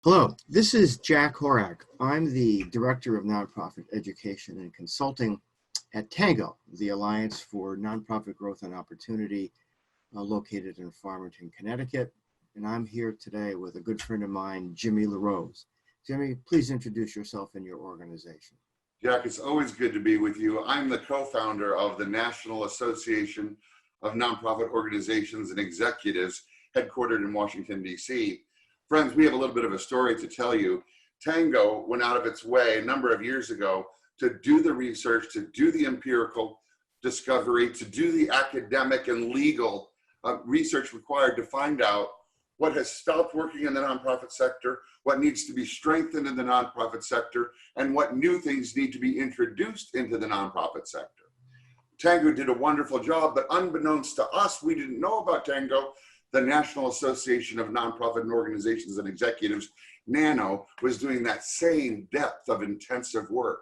Hello, this is Jack Horak. I'm the Director of Nonprofit Education and Consulting at TANGO, the Alliance for Nonprofit Growth and Opportunity, located in Farmington, Connecticut. And I'm here today with a good friend of mine, Jimmy LaRose. Jimmy, please introduce yourself and your organization. Jack, it's always good to be with you. I'm the co-founder of the National Association of Nonprofit Organizations and Executives, headquartered in Washington, D.C. Friends, we have a little bit of a story to tell you. Tango went out of its way a number of years ago to do the research, to do the empirical discovery, to do the academic and legal research required to find out what has stopped working in the nonprofit sector, what needs to be strengthened in the nonprofit sector, and what new things need to be introduced into the nonprofit sector. Tango did a wonderful job, but unbeknownst to us, we didn't know about Tango. The National Association of Nonprofit and Organizations and Executives, NANOE, was doing that same depth of intensive work.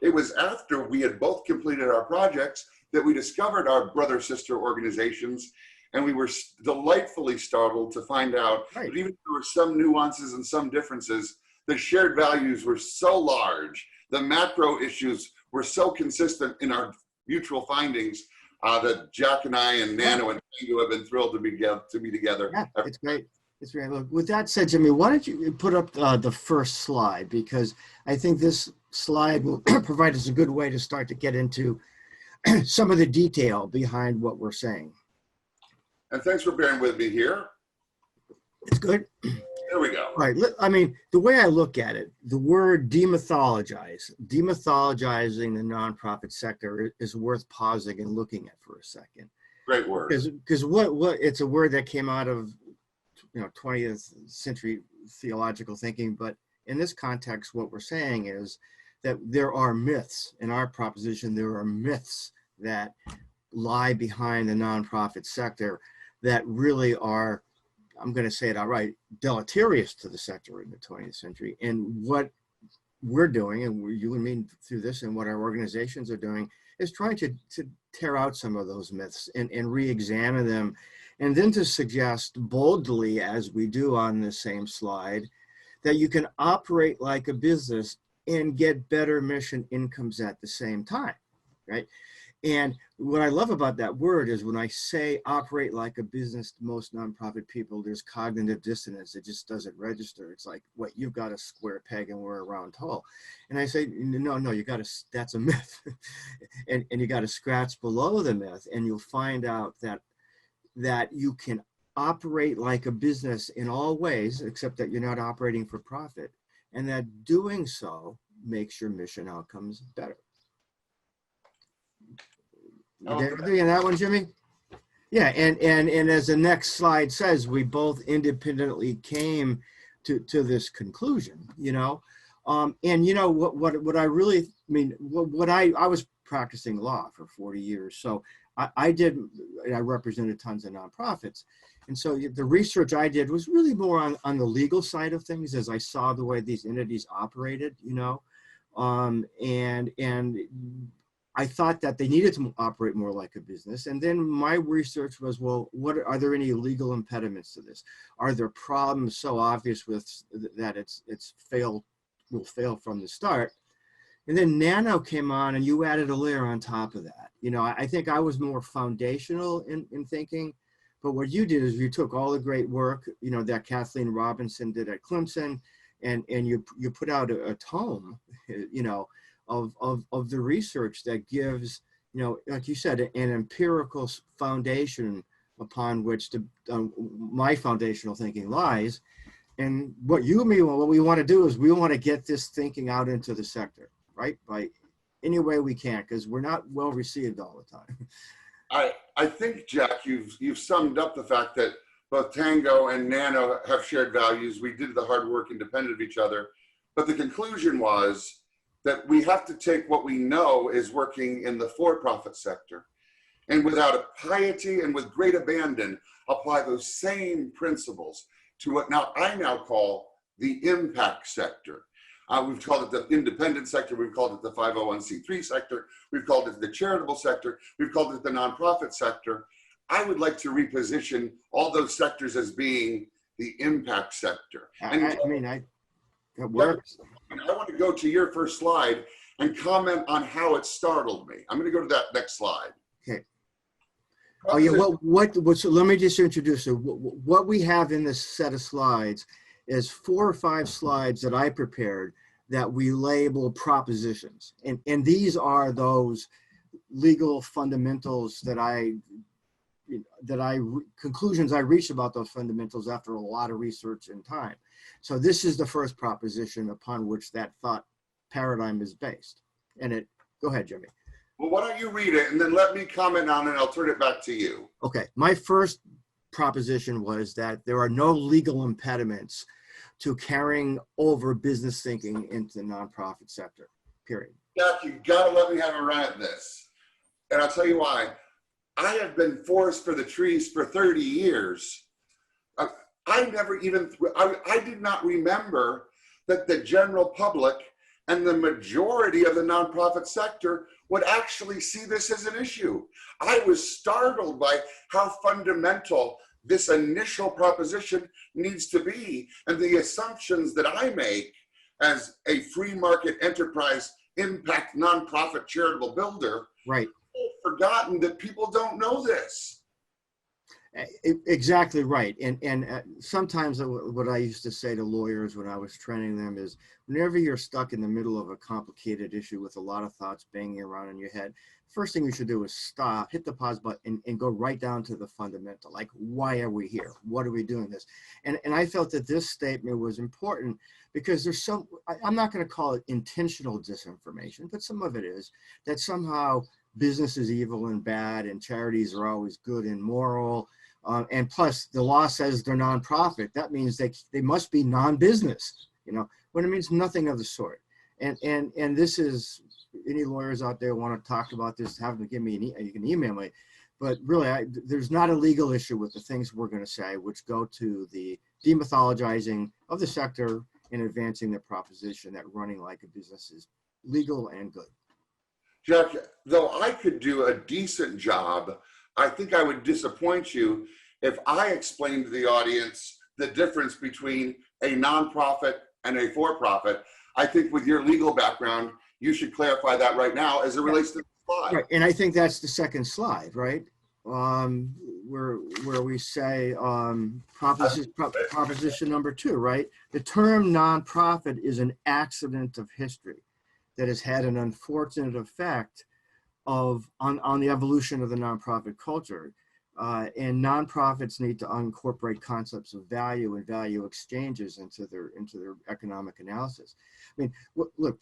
It was after we had both completed our projects that we discovered our brother-sister organizations, and we were delightfully startled to find out that even though there were some nuances and some differences, the shared values were so large, the macro issues were so consistent in our mutual findings that Jack and I and NANOE and Tango have been thrilled to be together. Yeah, it's great. It's great. Look, with that said, Jimmy, why don't you put up the first slide, because I think this slide will provide us a good way to start to get into some of the detail behind what we're saying. And thanks for bearing with me here. It's good. There we go. All right. I mean, the way I look at it, the word demythologizing the nonprofit sector is worth pausing and looking at for a second. Great word. Because what it's a word that came out of 20th century theological thinking, but in this context, what we're saying is that there are myths in our proposition. There are myths that lie behind the nonprofit sector that really are, I'm going to say it outright, deleterious to the sector in the 20th century. And what we're doing, and you and me through this, and what our organizations are doing, is trying to tear out some of those myths and re-examine them, and then to suggest boldly, as we do on the same slide, that you can operate like a business and get better mission incomes at the same time, right? And what I love about that word is when I say operate like a business to most nonprofit people, there's cognitive dissonance. It just doesn't register. It's like, what, you've got a square peg and we're a round hole. And I say, no, you got to, that's a myth. and you got to scratch below the myth, and you'll find out that you can operate like a business in all ways, except that you're not operating for profit. And that doing so makes your mission outcomes better. You there with me on that one, Jimmy? Yeah, and as the next slide says, we both independently came to this conclusion, and what I really mean, I was practicing law for 40 years, so I represented tons of nonprofits, and so the research I did was really more on the legal side of things, as I saw the way these entities operated, and I thought that they needed to operate more like a business. And then my research was, well, are there any legal impediments to this? Are there problems so obvious with that will fail from the start? And then NANOE came on, and you added a layer on top of that. I think I was more foundational in thinking, but what you did is you took all the great work, that Kathleen Robinson did at Clemson, and you put out a tome, of the research that gives, like you said, an empirical foundation upon which my foundational thinking lies. And what we want to do is we want to get this thinking out into the sector, right? By any way we can, because we're not well received all the time. I think, Jack, you've summed up the fact that both Tango and NANOE have shared values. We did the hard work independent of each other, but the conclusion was that we have to take what we know is working in the for-profit sector, and without a piety and with great abandon, apply those same principles to what I now call the impact sector. We've called it the independent sector, we've called it the 501c3 sector, we've called it the charitable sector, we've called it the nonprofit sector. I would like to reposition all those sectors as being the impact sector. It works. I want to go to your first slide and comment on how it startled me. I'm going to go to that next slide. Okay. Oh yeah, so let me just introduce it. What we have in this set of slides is 4 or 5 slides that I prepared that we label propositions. And these are those legal fundamentals conclusions I reached about those fundamentals after a lot of research and time. So this is the first proposition upon which that thought paradigm is based. And go ahead, Jimmy. Well, why don't you read it and then let me comment on it and I'll turn it back to you. Okay, my first proposition was that there are no legal impediments to carrying over business thinking into the nonprofit sector, period. Jack, you gotta let me have a run at this. And I'll tell you why. I have been forest for the trees for 30 years. I did not remember that the general public and the majority of the nonprofit sector would actually see this as an issue. I was startled by how fundamental this initial proposition needs to be, and the assumptions that I make as a free market enterprise impact nonprofit charitable builder. Right. I've forgotten that people don't know this. Exactly right. And sometimes what I used to say to lawyers when I was training them is, whenever you're stuck in the middle of a complicated issue with a lot of thoughts banging around in your head, first thing you should do is stop, hit the pause button, and go right down to the fundamental. Like, why are we here? What are we doing this? And I felt that this statement was important because there's I'm not going to call it intentional disinformation, but some of it is, that somehow business is evil and bad and charities are always good and moral. And plus, the law says they're nonprofit. That means they must be non-business, when it means nothing of the sort. And this is, any lawyers out there want to talk about this, have them give me you can email me. But really, there's not a legal issue with the things we're going to say, which go to the demythologizing of the sector and advancing the proposition that running like a business is legal and good. Jack, though I could do a decent job, I think I would disappoint you if I explained to the audience the difference between a nonprofit and a for-profit. I think with your legal background, you should clarify that right now as it relates to the slide. Right, and I think that's the second slide, right? Where we say proposition number 2, right? The term nonprofit is an accident of history that has had an unfortunate effect on the evolution of the nonprofit culture. And nonprofits need to incorporate concepts of value and value exchanges into their economic analysis. I mean, look,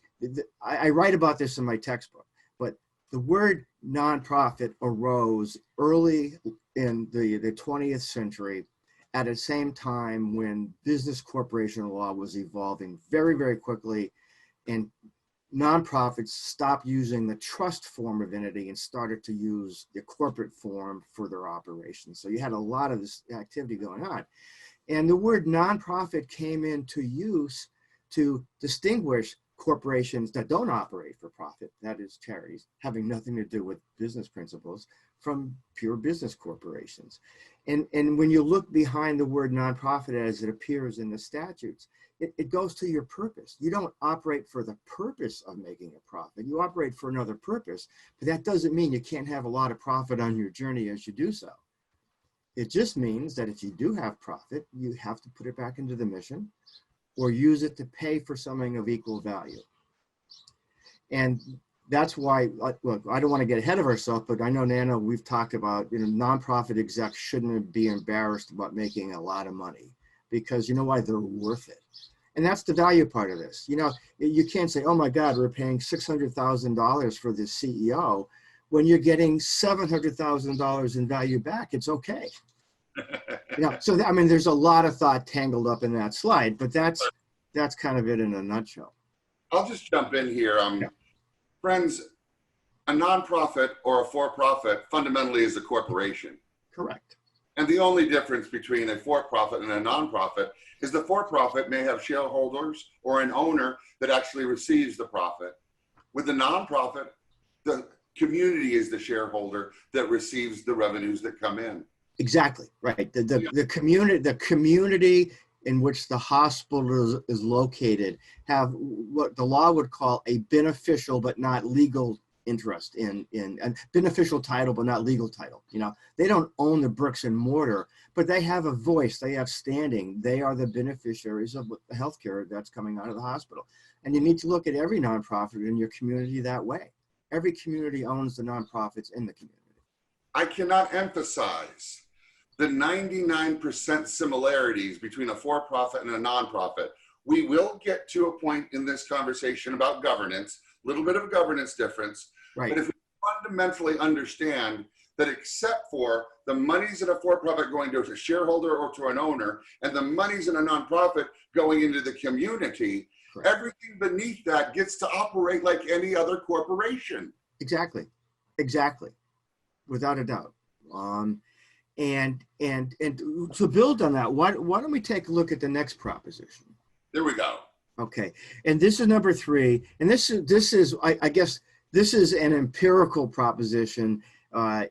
I write about this in my textbook, but the word nonprofit arose early in the 20th century at the same time when business corporation law was evolving very, very quickly, and nonprofits stopped using the trust form of entity and started to use the corporate form for their operations. So you had a lot of this activity going on. And the word nonprofit came into use to distinguish corporations that don't operate for profit, that is charities, having nothing to do with business principles, from pure business corporations. And when you look behind the word nonprofit as it appears in the statutes, it goes to your purpose. You don't operate for the purpose of making a profit. You operate for another purpose, but that doesn't mean you can't have a lot of profit on your journey as you do so. It just means that if you do have profit, you have to put it back into the mission or use it to pay for something of equal value. And that's why, look, I don't want to get ahead of ourselves, but I know, Nano, we've talked about, nonprofit execs shouldn't be embarrassed about making a lot of money, because you know why? They're worth it. And that's the value part of this. You can't say, oh my God, we're paying $600,000 for this CEO when you're getting $700,000 in value back. It's okay. So I mean, there's a lot of thought tangled up in that slide, but that's kind of it in a nutshell. I'll just jump in here. Friends, a nonprofit or a for-profit fundamentally is a corporation. Correct. And the only difference between a for-profit and a nonprofit is the for-profit may have shareholders or an owner that actually receives the profit. With the nonprofit, the community is the shareholder that receives the revenues that come in. Exactly right. The community in which the hospital is located have what the law would call a beneficial but not legal interest in a beneficial title but not legal title. You know, they don't own the bricks and mortar, but they have a voice, they have standing, they are the beneficiaries of the healthcare that's coming out of the hospital. And you need to look at every nonprofit in your community that way. Every community owns the nonprofits in the community. I cannot emphasize the 99% similarities between a for-profit and a nonprofit. We will get to a point in this conversation about governance, a little bit of governance difference, Right. But if we fundamentally understand that except for the monies in a for-profit going to a shareholder or to an owner, and the monies in a nonprofit going into the community, Correct. Everything beneath that gets to operate like any other corporation. Exactly, without a doubt. And to build on that, why don't we take a look at the next proposition? There we go. Okay, and this is number 3, and this is I guess this is an empirical proposition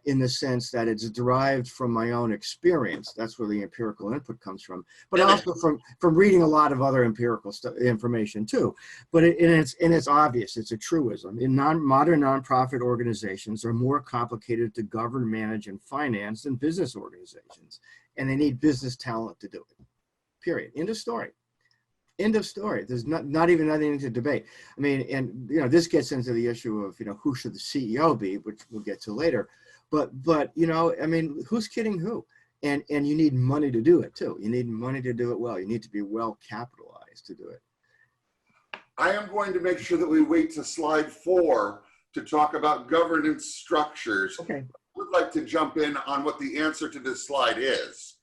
in the sense that it's derived from my own experience. That's where the empirical input comes from, but also from reading a lot of other empirical information too. But it's obvious, it's a truism. Modern nonprofit organizations are more complicated to govern, manage, and finance than business organizations, and they need business talent to do it. Period. End of story. End of story. There's not even anything to debate. I mean, and you know, this gets into the issue of, you know, who should the CEO be, which we'll get to later. But you know, I mean, who's kidding who? And you need money to do it too. You need money to do it well. You need to be well capitalized to do it. I am going to make sure that we wait to slide 4 to talk about governance structures. Okay. I would like to jump in on what the answer to this slide is.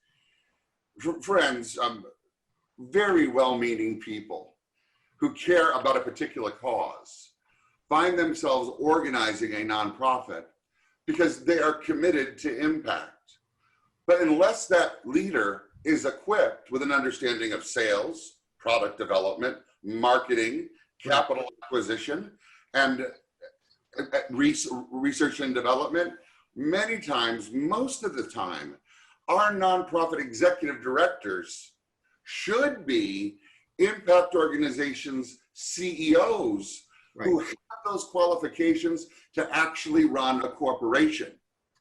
Friends, very well-meaning people who care about a particular cause find themselves organizing a nonprofit because they are committed to impact. But unless that leader is equipped with an understanding of sales, product development, marketing, capital acquisition, and research and development, many times, most of the time, our nonprofit executive directors should be impact organizations CEOs, right, who have those qualifications to actually run a corporation.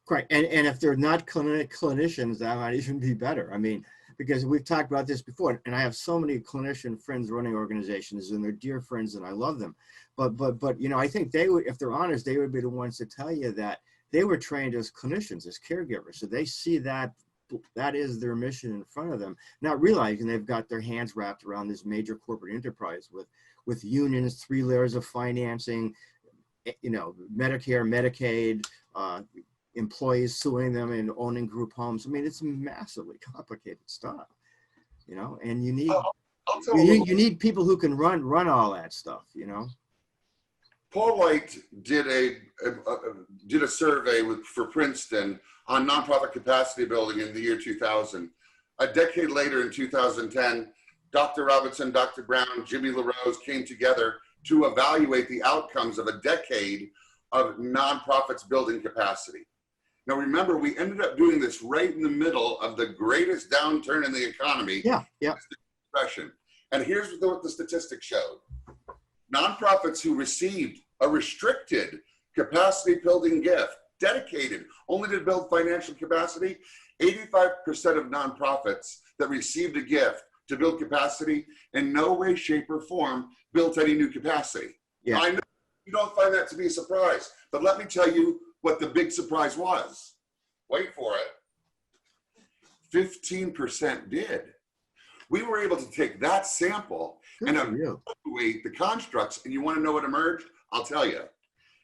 Right, and if they're not clinicians, that might even be better. I mean, because we've talked about this before, and I have so many clinician friends running organizations, and they're dear friends, and I love them. But you know, I think they would, if they're honest, they would be the ones to tell you that they were trained as clinicians, as caregivers, so they see that is their mission in front of them, not realizing they've got their hands wrapped around this major corporate enterprise with unions, 3 layers of financing, you know, Medicare, Medicaid, employees suing them and owning group homes. I mean, it's massively complicated stuff, you know, and you need you need people who can run all that stuff, you know. Paul White did a survey for Princeton on nonprofit capacity building in the year 2000. A decade later, in 2010, Dr. Robinson, Dr. Brown, Jimmy LaRose came together to evaluate the outcomes of a decade of nonprofits building capacity. Now, remember, we ended up doing this right in the middle of the greatest downturn in the economy. Yeah. And here's what the statistics showed. Nonprofits who received a restricted capacity building gift, dedicated only to build financial capacity, 85% of nonprofits that received a gift to build capacity in no way, shape, or form built any new capacity. Yeah. I know you don't find that to be a surprise, but let me tell you what the big surprise was. Wait for it. 15% did. We were able to take that sample and evaluate the constructs, and you want to know what emerged? I'll tell you.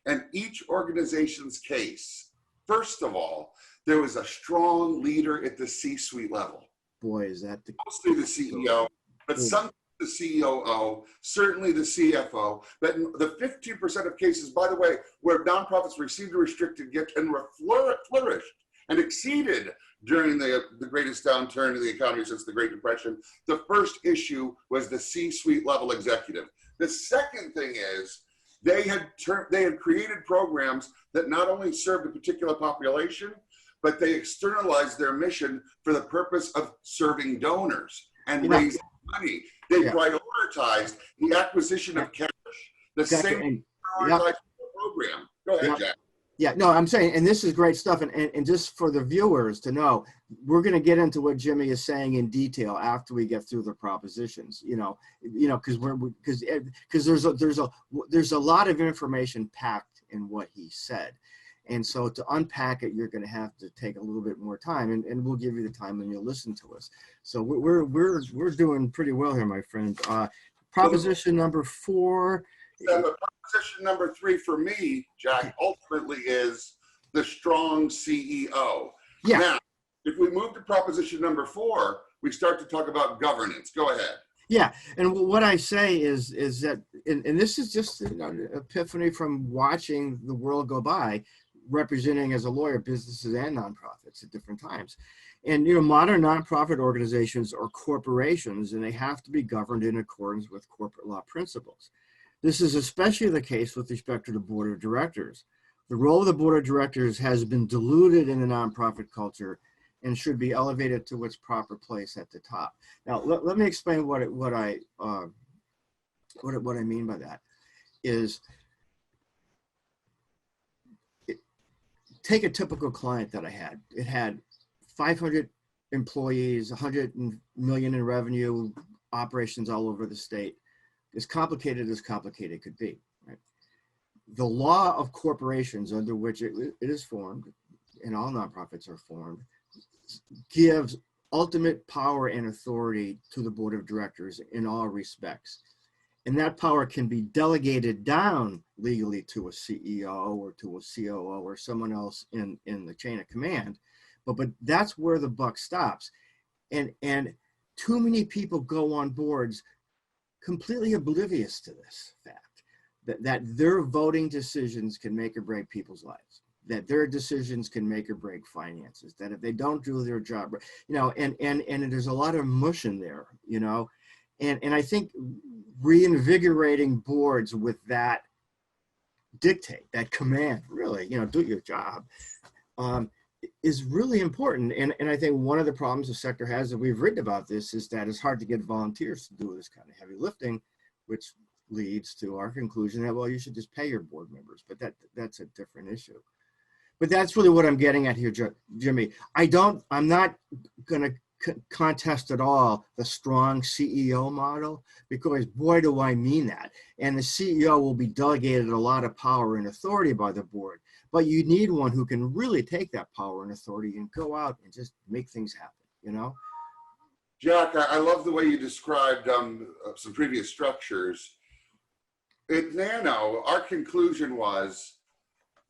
And each organization's case, first of all, there was a strong leader at the C-suite level. Boy, is that mostly the CEO, but some the COO, certainly the CFO. But the 15% of cases, by the way, where nonprofits received a restricted gift and were flourished and exceeded during the greatest downturn in the economy since the Great Depression, the first issue was the C-suite level executive. The second thing is they had created programs that not only served a particular population, but they externalized their mission for the purpose of serving donors. and Yeah. raising money. They Yeah. prioritized the acquisition of cash, the Exactly. same And, yeah. prioritized program. Go ahead, Yeah. Jack. Yeah, no, I'm saying, and this is great stuff, and just for the viewers to know, we're going to get into what Jimmy is saying in detail after we get through the propositions. Because there's a lot of information packed in what he said, and so to unpack it, you're going to have to take a little bit more time, and we'll give you the time when you listen to us. So we're doing pretty well here, my friend. Proposition number 4. But proposition number 3 for me, Jack, ultimately is the strong CEO. Yeah. Now, if we move to proposition number 4, we start to talk about governance. Go ahead. Yeah, and what I say is that, and this is just an epiphany from watching the world go by, representing as a lawyer businesses and nonprofits at different times. And modern nonprofit organizations are corporations, and they have to be governed in accordance with corporate law principles. This is especially the case with respect to the board of directors. The role of the board of directors has been diluted in the nonprofit culture and should be elevated to its proper place at the top. Now, let me explain what I mean by that. Is take a typical client that I had. It had 500 employees, 100 million in revenue, operations all over the state. As complicated could be, right? The law of corporations under which it is formed, and all nonprofits are formed, gives ultimate power and authority to the board of directors in all respects. And that power can be delegated down legally to a CEO or to a COO or someone else in the chain of command. But that's where the buck stops. And too many people go on boards completely oblivious to this fact, that their voting decisions can make or break people's lives, that their decisions can make or break finances, that if they don't do their job, and there's a lot of mush in there, and I think reinvigorating boards with that dictate, that command, really, do your job, is really important. And I think one of the problems the sector has, and we've written about this, is that it's hard to get volunteers to do this kind of heavy lifting, which leads to our conclusion that, well, you should just pay your board members, but that's a different issue. But that's really what I'm getting at here, Jimmy. I'm not going to contest at all the strong CEO model, because boy, do I mean that. And the CEO will be delegated a lot of power and authority by the board, but you need one who can really take that power and authority and go out and just make things happen, Jack, I love the way you described some previous structures. At NANO, our conclusion was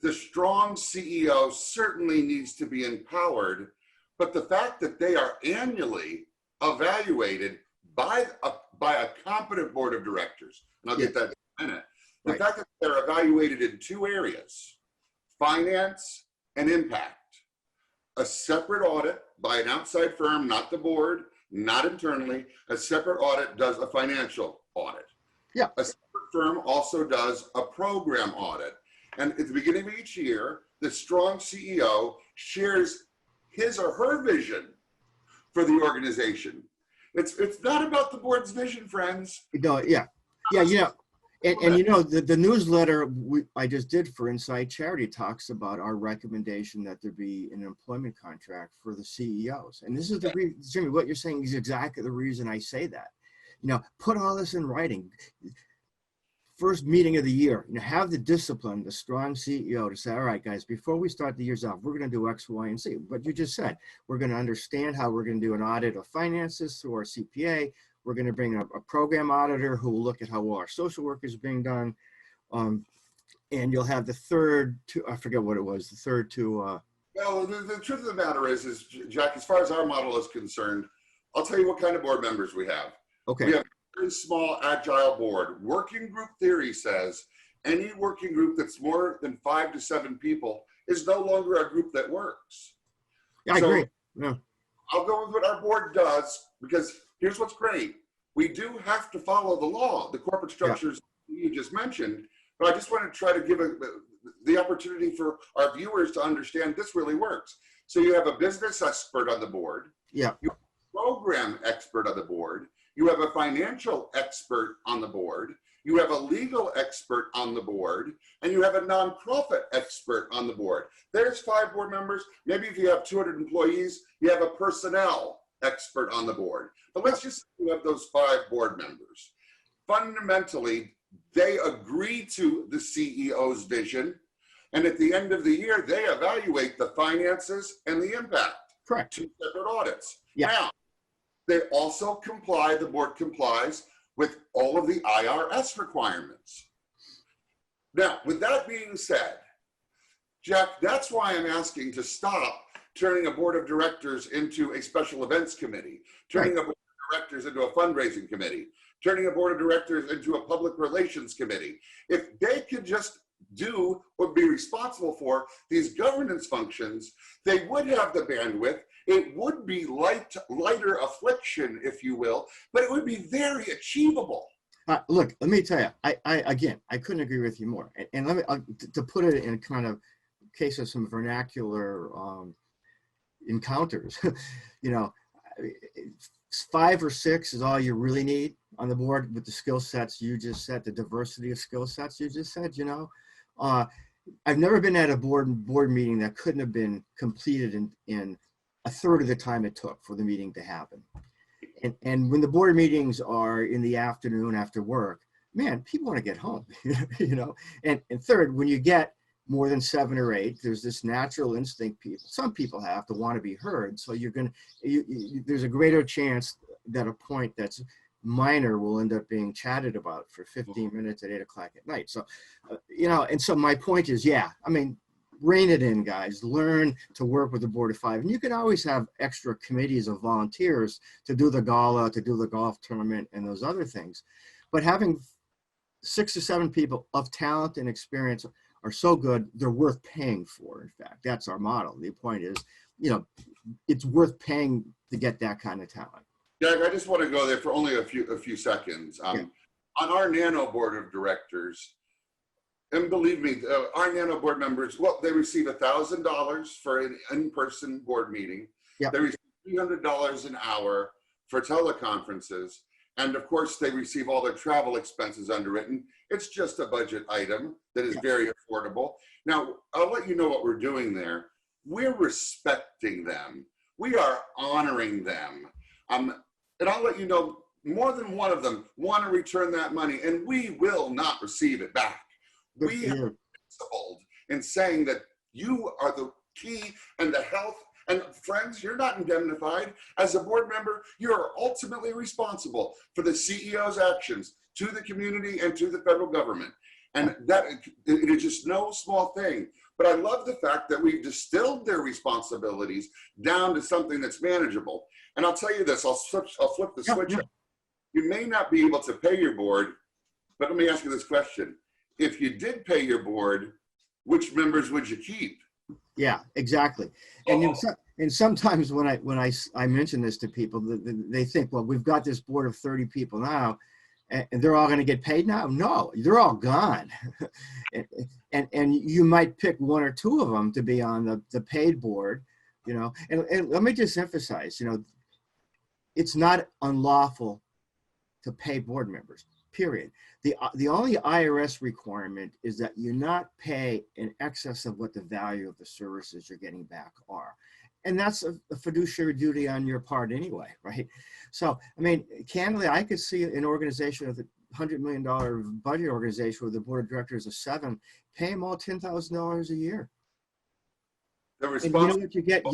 the strong CEO certainly needs to be empowered, but the fact that they are annually evaluated by a competent board of directors, and I'll get that in a minute, the fact that they're evaluated in 2 areas, finance and impact. A separate audit by an outside firm, not the board, not internally, a separate audit does a financial audit. Yeah. A separate firm also does a program audit. And at the beginning of each year, the strong CEO shares his or her vision for the organization. It's not about the board's vision, friends. Yeah. And the newsletter I just did for Inside Charity talks about our recommendation that there be an employment contract for the CEOs. And this is the reason, Jimmy, what you're saying is exactly the reason I say that. Put all this in writing. First meeting of the year, have the discipline, the strong CEO to say, all right, guys, before we start the years off, we're going to do X, Y, and Z. But you just said, we're going to understand how we're going to do an audit of finances through our CPA. We're going to bring a program auditor who will look at how well our social work is being done. And you'll have the third two, I forget what it was, the third two. Well, the truth of the matter is, Jack, as far as our model is concerned, I'll tell you what kind of board members we have. Okay. We have a very small, agile board. Working group theory says any working group that's more than 5 to 7 people is no longer a group that works. Yeah, I agree. Yeah. I'll go with what our board does, because here's what's great. We do have to follow the law, the corporate structures you just mentioned, but I just want to try to give the opportunity for our viewers to understand this really works. So you have a business expert on the board. Yeah. program expert on the board, you have a financial expert on the board, you have a legal expert on the board, and you have a nonprofit expert on the board. There's 5 board members. Maybe if you have 200 employees, you have a personnel expert on the board. But let's just say you have those 5 board members. Fundamentally, they agree to the CEO's vision, and at the end of the year, they evaluate the finances and the impact. Correct. 2 separate audits. Yeah. Now, they also comply, the board complies with all of the IRS requirements. Now, with that being said, Jack, that's why I'm asking to stop turning a board of directors into a special events committee, turning a board of directors into a fundraising committee, turning a board of directors into a public relations committee. If they could just do or be responsible for these governance functions, they would have the bandwidth. It would be lighter affliction, if you will, but it would be very achievable. Look, let me tell you, again, I couldn't agree with you more. And let me, to put it in kind of case of some vernacular encounters, you know, 5 or 6 is all you really need on the board with the skill sets you just said, the diversity of skill sets you just said, you know. I've never been at a board meeting that couldn't have been completed in a third of the time it took for the meeting to happen. And when the board meetings are in the afternoon after work, man, people want to get home, you know. And third, when you get more than 7 or 8, there's this natural instinct some people have to want to be heard. So you're going to, there's a greater chance that a point that's minor will end up being chatted about for 15 minutes at 8 o'clock at night. So, you know, and so my point is, yeah, I mean, rein it in, guys. Learn to work with the board of 5. And you can always have extra committees of volunteers to do the gala, to do the golf tournament, and those other things. But having 6 or 7 people of talent and experience are so good, they're worth paying for, in fact. That's our model. The point is, you know, it's worth paying to get that kind of talent. Jack, I just want to go there for only a few seconds. Yeah. On our NANO board of directors, and believe me, our NANO board members, well, they receive $1,000 for an in-person board meeting. Yep. They receive $300 an hour for teleconferences. And of course, they receive all their travel expenses underwritten. It's just a budget item that is very affordable. Now, I'll let you know what we're doing there. We're respecting them. We are honoring them. And I'll let you know, more than one of them want to return that money, and we will not receive it back. We have principled in saying that you are the key and the health. And friends, you're not indemnified. As a board member, you are ultimately responsible for the CEO's actions to the community and to the federal government. And that it is just no small thing. But I love the fact that we've distilled their responsibilities down to something that's manageable. And I'll tell you this, I'll flip the switch. You may not be able to pay your board, but let me ask you this question. If you did pay your board, which members would you keep? Yeah, exactly. And sometimes when I mention this to people, they think, well, we've got this board of 30 people now, and they're all going to get paid now. No, they're all gone. and you might pick 1 or 2 of them to be on the paid board, you know. And let me just emphasize, you know, it's not unlawful to pay board members, period. The only IRS requirement is that you not pay in excess of what the value of the services you're getting back are. And that's a fiduciary duty on your part anyway, right? So, I mean, candidly, I could see an organization with a $100 million budget organization with a board of directors of 7, pay them all $10,000 a year. And you know what you get?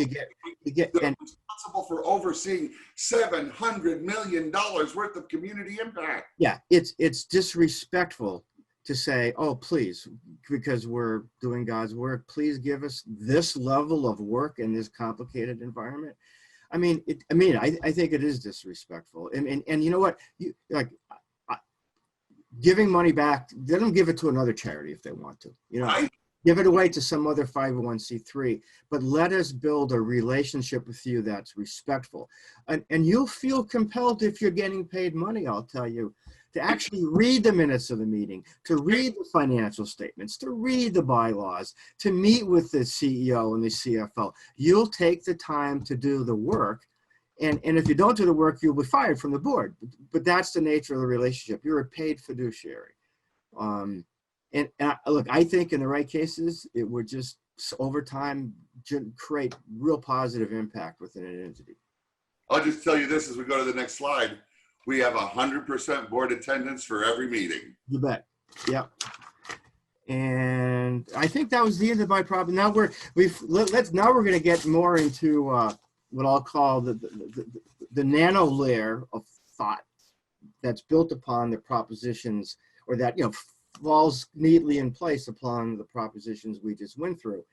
They're responsible for overseeing $700 million worth of community impact. Yeah, it's disrespectful to say, oh, please, because we're doing God's work, please give us this level of work in this complicated environment. I mean, I think it is disrespectful. And you know what? Giving money back, let them give it to another charity if they want to. You know, give it away to some other 501c3, but let us build a relationship with you that's respectful. And you'll feel compelled, if you're getting paid money, I'll tell you, to actually read the minutes of the meeting, to read the financial statements, to read the bylaws, to meet with the CEO and the CFO. You'll take the time to do the work, And if you don't do the work, you'll be fired from the board. But that's the nature of the relationship. You're a paid fiduciary. Look, I think in the right cases, it would just over time create real positive impact within an entity. I'll just tell you this as we go to the next slide. We have 100% board attendance for every meeting. You bet. Yep. And I think that was the end of my problem. Now we're going to get more into what I'll call the nano layer of thought that's built upon the propositions, or that falls neatly in place upon the propositions we just went through.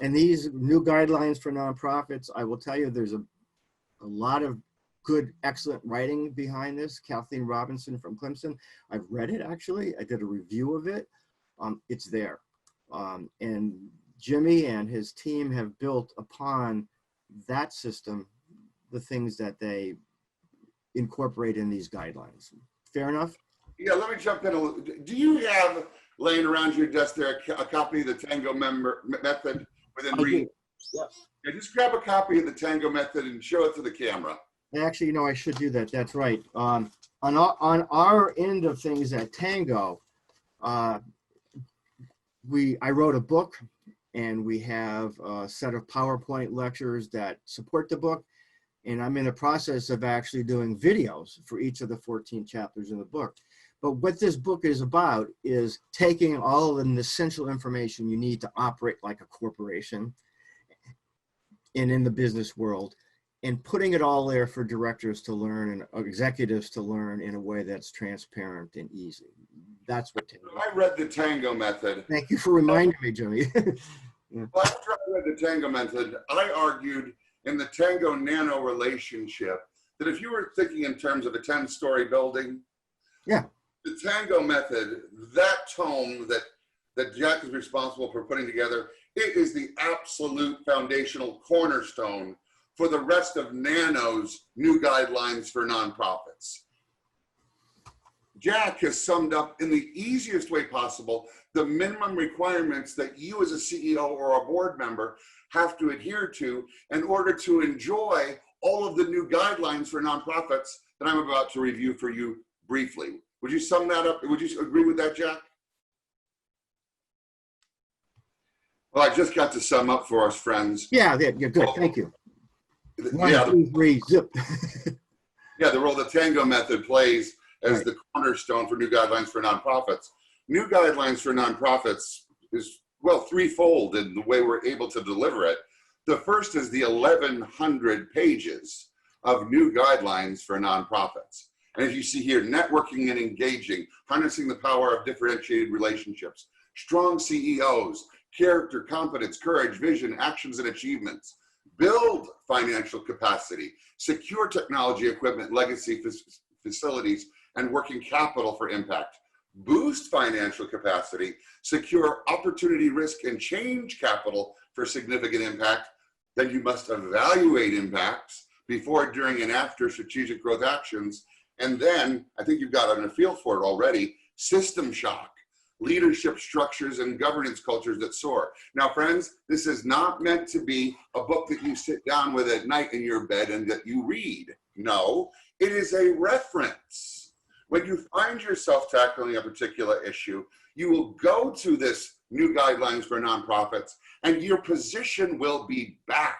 And these new guidelines for nonprofits, I will tell you, there's a lot of good, excellent writing behind this. Kathleen Robinson from Clemson, I've read it actually. I did a review of it. It's there. And Jimmy and his team have built upon that system the things that they incorporate in these guidelines. Fair enough? Yeah, let me jump in a little. Do you have laying around your desk there a copy of the TANGO method within reading? Yeah. Yeah, just grab a copy of the TANGO method and show it to the camera. Actually, I should do that. That's right. On our end of things at TANGO, I wrote a book, and we have a set of PowerPoint lectures that support the book. And I'm in the process of actually doing videos for each of the 14 chapters in the book. But what this book is about is taking all of the essential information you need to operate like a corporation and in the business world, and putting it all there for directors to learn and executives to learn in a way that's transparent and easy. That's what TANGO. I read the TANGO method. Thank you for reminding me, Jimmy. Yeah. Well, after I read the TANGO method, I argued in the TANGO NANO relationship that if you were thinking in terms of a 10-story building, yeah, the TANGO method, that tome that Jack is responsible for putting together, it is the absolute foundational cornerstone for the rest of NANO's new guidelines for nonprofits. Jack has summed up in the easiest way possible the minimum requirements that you as a CEO or a board member have to adhere to in order to enjoy all of the new guidelines for nonprofits that I'm about to review for you briefly. Would you sum that up? Would you agree with that, Jack? Well, I just got to sum up for us, friends. Yeah, you're good. Thank you. One, yeah, two, three, zip. Yeah, the role the TANGO method plays as the cornerstone for new guidelines for nonprofits. New guidelines for nonprofits is, well, threefold in the way we're able to deliver it. The first is the 1,100 pages of new guidelines for nonprofits. And as you see here, networking and engaging, harnessing the power of differentiated relationships, strong CEOs, character, competence, courage, vision, actions, and achievements, build financial capacity, secure technology equipment, legacy facilities, and working capital for impact, boost financial capacity, secure opportunity, risk, and change capital for significant impact. Then you must evaluate impacts before, during, and after strategic growth actions. And then, I think you've got a feel for it already, system shock, leadership structures and governance cultures that soar. Now, friends, this is not meant to be a book that you sit down with at night in your bed and that you read. No, it is a reference. When you find yourself tackling a particular issue, you will go to this new guidelines for nonprofits, and your position will be backed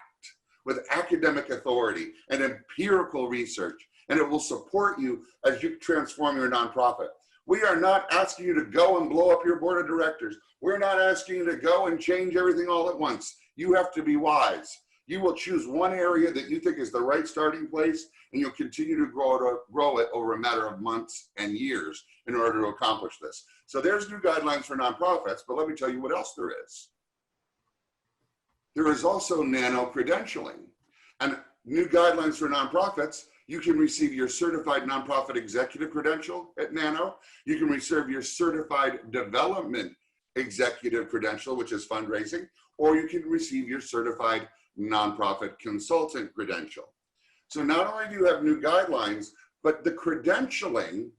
with academic authority and empirical research, and it will support you as you transform your nonprofit. We are not asking you to go and blow up your board of directors. We're not asking you to go and change everything all at once. You have to be wise. You will choose one area that you think is the right starting place, and you'll continue to grow it over a matter of months and years in order to accomplish this. So there's new guidelines for nonprofits, but let me tell you what else there is. There is also NANOE Credentialing. And new guidelines for nonprofits, you can receive your certified nonprofit executive credential at NANOE. You can receive your certified development executive credential, which is fundraising, or you can receive your certified nonprofit consultant credential. So not only do you have new guidelines, but the credentialing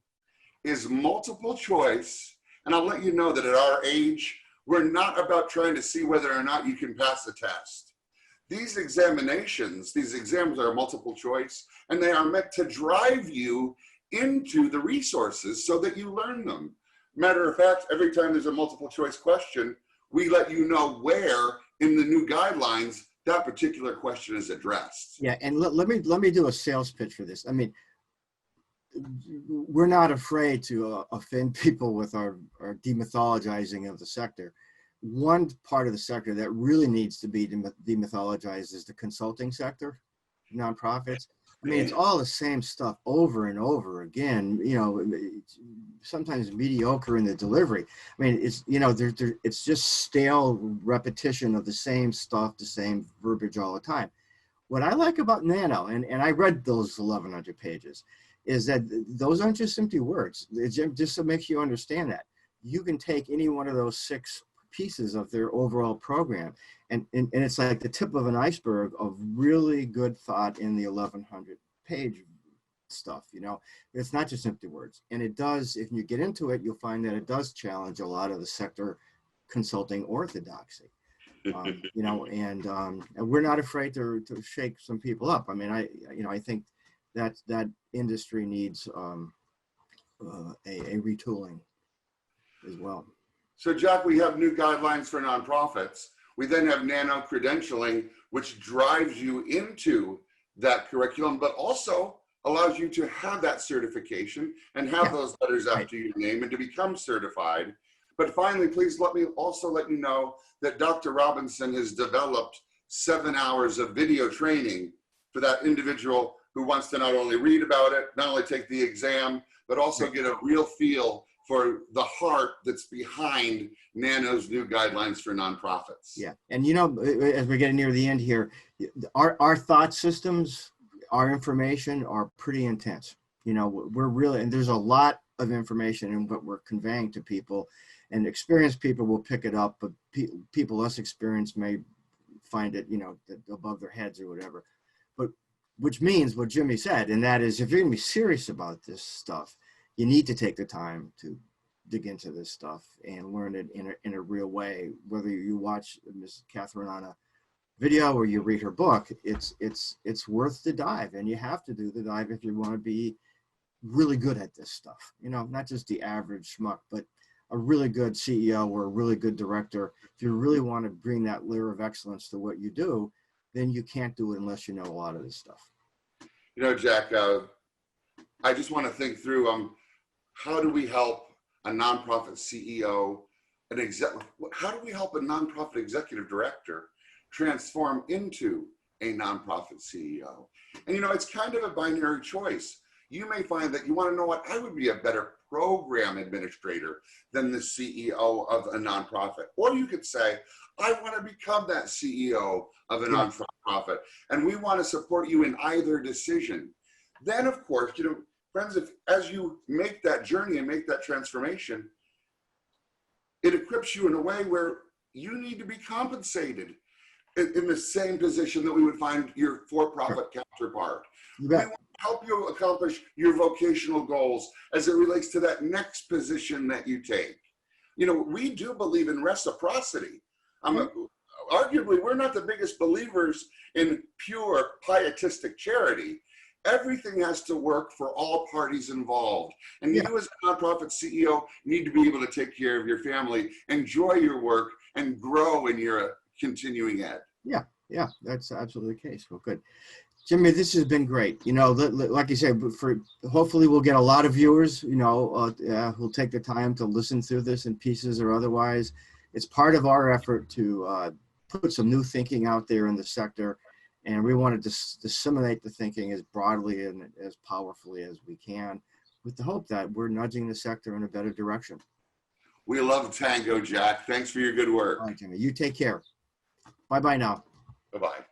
is multiple choice. And I'll let you know that at our age, we're not about trying to see whether or not you can pass the test. these examinations, these exams are multiple choice, and they are meant to drive you into the resources so that you learn them. Matter of fact, every time there's a multiple choice question, we let you know where in the new guidelines that particular question is addressed. Yeah, and let me do a sales pitch for this. I mean, we're not afraid to offend people with our demythologizing of the sector. One part of the sector that really needs to be demythologized is the consulting sector, nonprofits. I mean, it's all the same stuff over and over again, you know, sometimes mediocre in the delivery. I mean, it's, you know, it's just stale repetition of the same stuff, the same verbiage all the time. What I like about Nano, and I read those 1,100 pages, is that those aren't just empty words. It's just to make you understand that. You can take any one of those 6 pieces of their overall program, and it's like the tip of an iceberg of really good thought in the 1,100 page stuff. You know, it's not just empty words, and it does, if you get into it, you'll find that it does challenge a lot of the sector consulting orthodoxy. You know, and we're not afraid to shake some people up. I mean, I think that industry needs a retooling as well. So Jack, we have new guidelines for nonprofits. We then have NANOE Credentialing, which drives you into that curriculum, but also allows you to have that certification and have those letters after your name and to become certified. But finally, please let me also let you know that Dr. Robinson has developed 7 hours of video training for that individual who wants to not only read about it, not only take the exam, but also get a real feel for the heart that's behind NANOE's new guidelines for nonprofits. Yeah, and you know, as we're getting near the end here, our thought systems, our information are pretty intense. You know, we're really, and there's a lot of information in what we're conveying to people, and experienced people will pick it up, but people less experienced may find it, you know, above their heads or whatever. But which means what Jimmy said, and that is, if you're gonna be serious about this stuff, you need to take the time to dig into this stuff and learn it in a real way. Whether you watch Ms. Catherine on a video or you read her book, it's worth the dive, and you have to do the dive if you want to be really good at this stuff. You know, not just the average schmuck, but a really good CEO or a really good director. If you really want to bring that layer of excellence to what you do, then you can't do it unless you know a lot of this stuff. You know, Jack, I just want to think through how do we help a nonprofit CEO, how do we help a nonprofit executive director transform into a nonprofit CEO? And you know, it's kind of a binary choice. You may find that you want to know what, I would be a better program administrator than the CEO of a nonprofit. Or you could say, I want to become that CEO of a nonprofit, and we want to support you in either decision. Then, of course, you know, friends, as you make that journey and make that transformation, it equips you in a way where you need to be compensated in the same position that we would find your for-profit counterpart. We want to help you accomplish your vocational goals as it relates to that next position that you take. You know, we do believe in reciprocity. Arguably, we're not the biggest believers in pure pietistic charity. Everything has to work for all parties involved. And you as a nonprofit CEO need to be able to take care of your family, enjoy your work, and grow in your continuing ed. Yeah, that's absolutely the case. Well, good. Jimmy, this has been great. You know, like you said, hopefully we'll get a lot of viewers, you know, who'll take the time to listen through this in pieces or otherwise. It's part of our effort to put some new thinking out there in the sector. And we want to disseminate the thinking as broadly and as powerfully as we can, with the hope that we're nudging the sector in a better direction. We love Tango, Jack. Thanks for your good work. All right, Jimmy, you take care. Bye-bye now. Bye-bye.